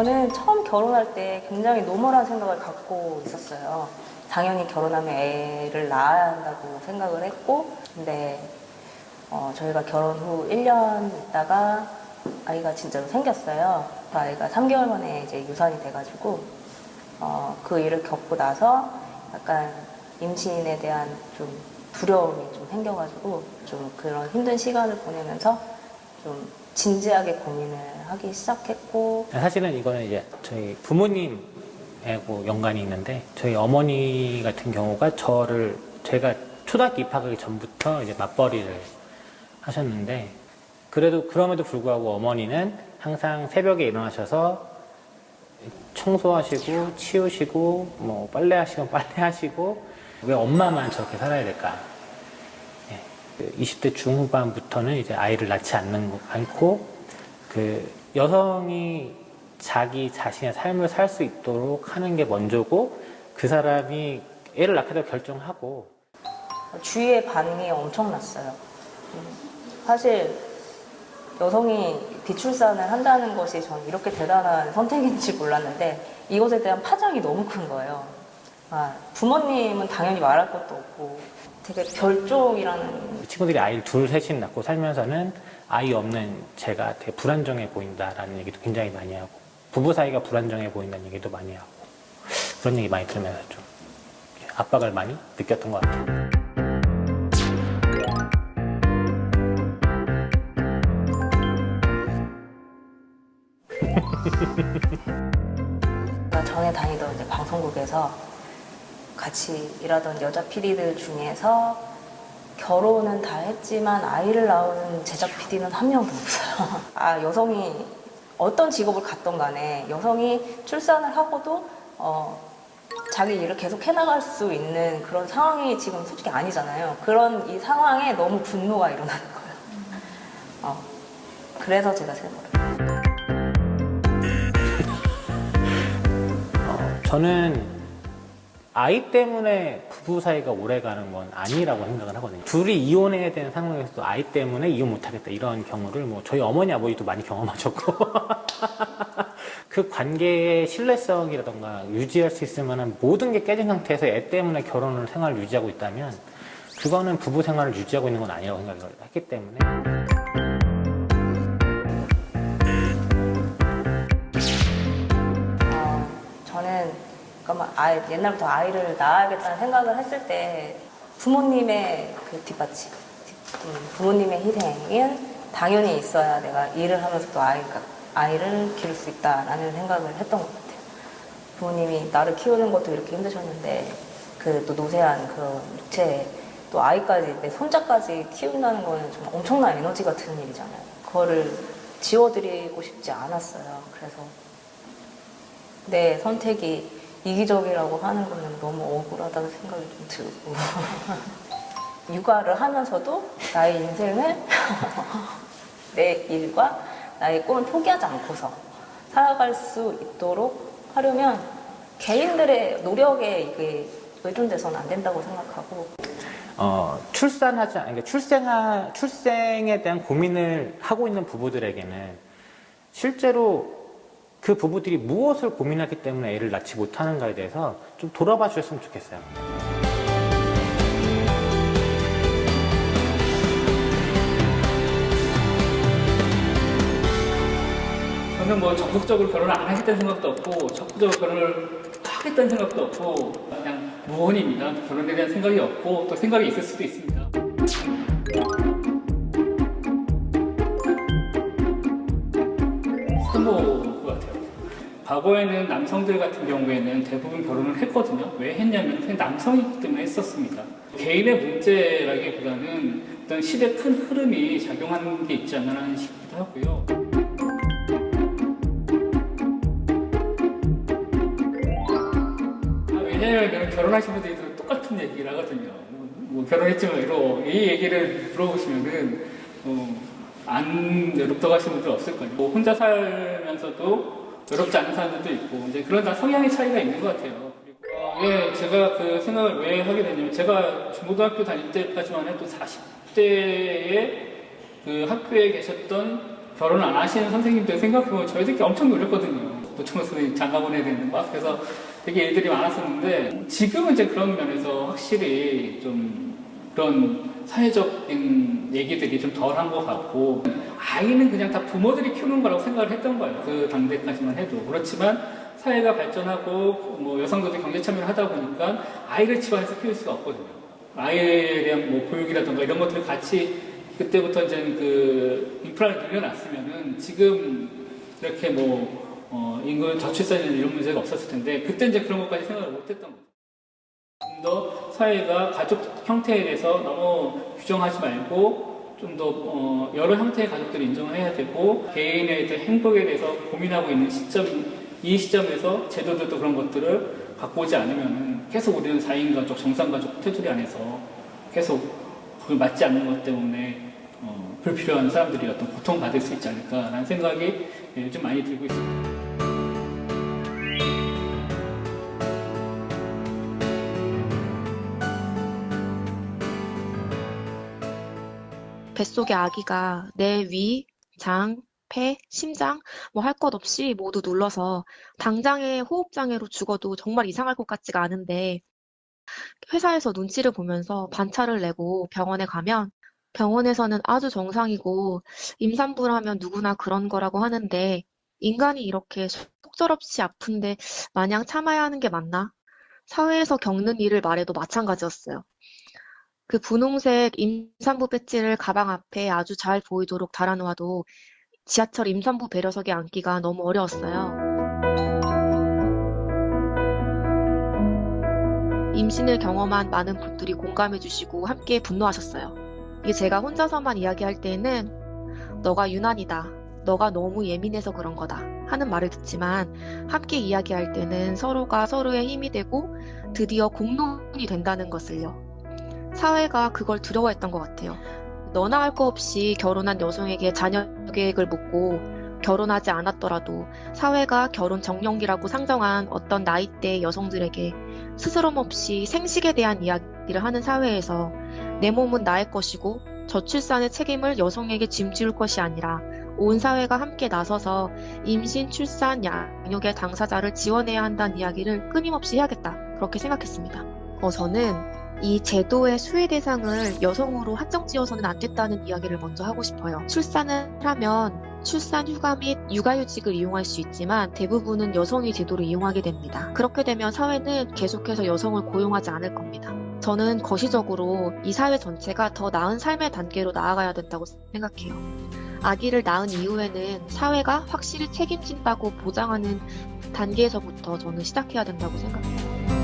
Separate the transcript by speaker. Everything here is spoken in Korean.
Speaker 1: 저는 처음 결혼할 때 굉장히 노멀한 생각을 갖고 있었어요. 당연히 결혼하면 애를 낳아야 한다고 생각을 했고, 근데 저희가 결혼 후 1년 있다가 아이가 진짜로 생겼어요. 그 아이가 3개월 만에 이제 유산이 돼가지고 그 일을 겪고 나서 약간 임신에 대한 좀 두려움이 좀 생겨가지고 좀 그런 힘든 시간을 보내면서 좀 진지하게 고민을 하기 시작했고.
Speaker 2: 사실은 이거는 이제 저희 부모님하고 연관이 있는데, 저희 어머니 같은 경우가 제가 초등학교 입학하기 전부터 이제 맞벌이를 하셨는데, 그럼에도 불구하고 어머니는 항상 새벽에 일어나셔서 청소하시고 치우시고 뭐 빨래하시고 빨래하시고, 왜 엄마만 저렇게 살아야 될까? 20대 중후반부터는 이제 아이를 낳지 않고 그 여성이 자기 자신의 삶을 살 수 있도록 하는 게 먼저고, 그 사람이 애를 낳겠다고 결정하고.
Speaker 1: 주위의 반응이 엄청났어요. 사실 여성이 비출산을 한다는 것이 전 이렇게 대단한 선택인지 몰랐는데, 이것에 대한 파장이 너무 큰 거예요. 부모님은 당연히 말할 것도 없고 되게 별종이라는.
Speaker 2: 친구들이 아이를 둘, 셋씩 낳고 살면서는 아이 없는 제가 되게 불안정해 보인다라는 얘기도 굉장히 많이 하고, 부부 사이가 불안정해 보인다는 얘기도 많이 하고, 그런 얘기 많이 들으면서 좀 압박을 많이 느꼈던 것 같아요.
Speaker 1: 전에 다니던 이제 방송국에서 같이 일하던 여자 PD들 중에서 결혼은 다 했지만 아이를 낳은 제작 PD는 한 명도 없어요. 여성이 어떤 직업을 갖던 간에 여성이 출산을 하고도 자기 일을 계속 해나갈 수 있는 그런 상황이 지금 솔직히 아니잖아요. 그런 이 상황에 너무 분노가 일어나는 거예요. 그래서 제가 세모를.
Speaker 2: 저는 아이 때문에 부부 사이가 오래 가는 건 아니라고 생각을 하거든요. 둘이 이혼해야 되는 상황에서도 아이 때문에 이혼 못하겠다, 이런 경우를 뭐 저희 어머니 아버지도 많이 경험하셨고 그 관계의 신뢰성이라던가 유지할 수 있을 만한 모든 게 깨진 상태에서 애 때문에 결혼을 생활을 유지하고 있다면, 그거는 부부 생활을 유지하고 있는 건 아니라고 생각을 했기 때문에.
Speaker 1: 저는 그러니까 옛날부터 아이를 낳아야겠다는 생각을 했을 때 부모님의 그 뒷받침, 부모님의 희생은 당연히 있어야 내가 일을 하면서도 아이를 기를 수 있다라는 생각을 했던 것 같아요. 부모님이 나를 키우는 것도 이렇게 힘드셨는데 그 또 노쇠한 그런 육체에 또 아이까지, 내 손자까지 키운다는 거는 좀 엄청난 에너지 같은 일이잖아요. 그거를 지워드리고 싶지 않았어요. 그래서 내 선택이 이기적이라고 하는 거는 너무 억울하다는 생각이 좀 들고 육아를 하면서도 나의 인생을 내 일과 나의 꿈을 포기하지 않고서 살아갈 수 있도록 하려면 개인들의 노력에 이게 의존돼서는 안 된다고 생각하고.
Speaker 2: 출생에 대한 고민을 하고 있는 부부들에게는 실제로 그 부부들이 무엇을 고민하기 때문에 애를 낳지 못하는가에 대해서 좀 돌아봐 주셨으면 좋겠어요.
Speaker 3: 저는 뭐 적극적으로 결혼을 안 하겠다는 생각도 없고, 적극적으로 결혼을 하겠다는 생각도 없고, 그냥 무혼입니다. 결혼에 대한 생각이 없고, 또 생각이 있을 수도 있습니다. 것 같아요. 과거에는 남성들 같은 경우에는 대부분 결혼을 했거든요. 왜 했냐면 그냥 남성이기 때문에 했었습니다. 개인의 문제라기보다는 어떤 시대 큰 흐름이 작용하는 게 있지 않나 싶기도 하고요. 왜냐면 결혼하신 분들이 똑같은 얘기를 하거든요. 뭐 결혼했지만 이 얘기를 물어보시면은 안 외롭다고 하시는 분들 없을 거예요. 뭐 혼자 살면서도 외롭지 않은 사람들도 있고, 이제 그런 다 성향의 차이가 있는 것 같아요. 그리고 제가 그 생각을 왜 하게 됐냐면, 제가 중고등학교 다닐 때까지만 해도 40대에 그 학교에 계셨던 결혼 안 하시는 선생님들 생각해보면 저희들끼리 엄청 노렸거든요. 노총각선생님 장가 보내야 되는 막 그래서 되게 일들이 많았었는데 지금은 이제 그런 면에서 확실히 좀 그런 사회적인 얘기들이 좀 덜한 것 같고 아이는 그냥 다 부모들이 키우는 거라고 생각을 했던 거예요. 그 당대까지만 해도. 그렇지만 사회가 발전하고 뭐 여성들도 경제 참여를 하다 보니까 아이를 집안에서 키울 수가 없거든요. 아이에 대한 뭐 교육이라든가 이런 것들을 같이 그때부터 이제 그 인프라를 늘려놨으면은 지금 이렇게 뭐 인구 저출산이나 이런 문제가 없었을 텐데 그때 이제 그런 것까지 생각을 못했던 거죠. 좀 더 사회가 가족 형태에 대해서 너무 규정하지 말고 좀 더 여러 형태의 가족들을 인정해야 되고 개인의 행복에 대해서 고민하고 있는 시점 이 시점에서 제도들도 그런 것들을 갖고 오지 않으면 계속 우리는 4인 가족, 정상가족 테두리 안에서 계속 그걸 맞지 않는 것 때문에 불필요한 사람들이 어떤 고통받을 수 있지 않을까라는 생각이 요즘 많이 들고 있습니다.
Speaker 4: 뱃속의 아기가 내 위, 장, 폐, 심장 뭐 할 것 없이 모두 눌러서 당장의 호흡장애로 죽어도 정말 이상할 것 같지가 않은데 회사에서 눈치를 보면서 반차를 내고 병원에 가면 병원에서는 아주 정상이고 임산부라면 누구나 그런 거라고 하는데 인간이 이렇게 속절없이 아픈데 마냥 참아야 하는 게 맞나? 사회에서 겪는 일을 말해도 마찬가지였어요. 그 분홍색 임산부 배지를 가방 앞에 아주 잘 보이도록 달아놓아도 지하철 임산부 배려석에 앉기가 너무 어려웠어요. 임신을 경험한 많은 분들이 공감해주시고 함께 분노하셨어요. 이게 제가 혼자서만 이야기할 때는 너가 유난이다, 너가 너무 예민해서 그런 거다 하는 말을 듣지만 함께 이야기할 때는 서로가 서로의 힘이 되고 드디어 공론이 된다는 것을요. 사회가 그걸 두려워했던 것 같아요. 너나 할 거 없이 결혼한 여성에게 자녀 계획을 묻고 결혼하지 않았더라도 사회가 결혼 정년기라고 상정한 어떤 나이대 여성들에게 스스럼 없이 생식에 대한 이야기를 하는 사회에서 내 몸은 나의 것이고 저출산의 책임을 여성에게 짐지울 것이 아니라 온 사회가 함께 나서서 임신, 출산, 양육의 당사자를 지원해야 한다는 이야기를 끊임없이 해야겠다. 그렇게 생각했습니다. 저는 이 제도의 수혜 대상을 여성으로 한정지어서는 안 됐다는 이야기를 먼저 하고 싶어요. 출산을 하면 출산 휴가 및 육아휴직을 이용할 수 있지만 대부분은 여성이 제도를 이용하게 됩니다. 그렇게 되면 사회는 계속해서 여성을 고용하지 않을 겁니다. 저는 거시적으로 이 사회 전체가 더 나은 삶의 단계로 나아가야 된다고 생각해요. 아기를 낳은 이후에는 사회가 확실히 책임진다고 보장하는 단계에서부터 저는 시작해야 된다고 생각해요.